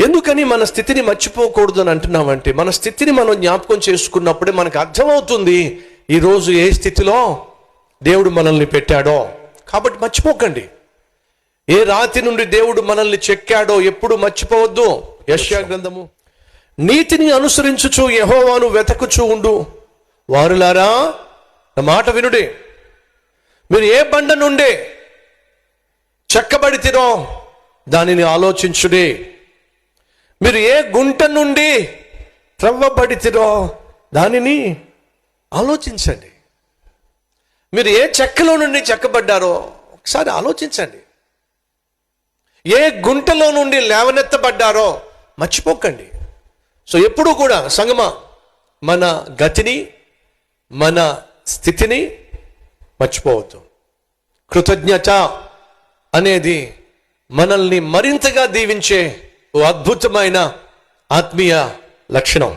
ఎందుకని మన స్థితిని మర్చిపోకూడదు అని అంటున్నామంటే, మన స్థితిని మనం జ్ఞాపకం చేసుకున్నప్పుడే మనకు అర్థమవుతుంది ఈరోజు ఏ స్థితిలో దేవుడు మనల్ని పెట్టాడో. కాబట్టి మర్చిపోకండి. ఏ రాతి నుండి దేవుడు మనల్ని చెక్కాడో ఎప్పుడు మర్చిపోవద్దు. యెషయా గ్రంథము, నీతిని అనుసరించుచు యెహోవాను వెతకుచూ ఉండు వారులారా, నా మాట వినుడి. మీరు ఏ బండ నుండి చెక్కబడితిరో దానిని ఆలోచించుడి. మీరు ఏ గుంట నుండి త్రవ్వబడితిరో దానిని ఆలోచించండి. మీరు ఏ చెక్కలో నుండి చెక్కబడ్డారో ఒకసారి ఆలోచించండి. ఏ గుంటలో నుండి లేవనెత్తబడ్డారో మర్చిపోకండి. సో ఎప్పుడూ కూడా సంగమా, మన గతిని, మన స్థితిని మర్చిపోవద్దు. కృతజ్ఞత అనేది మనల్ని మరింతగా దీవించే ఓ అద్భుతమైన ఆత్మీయ లక్షణం.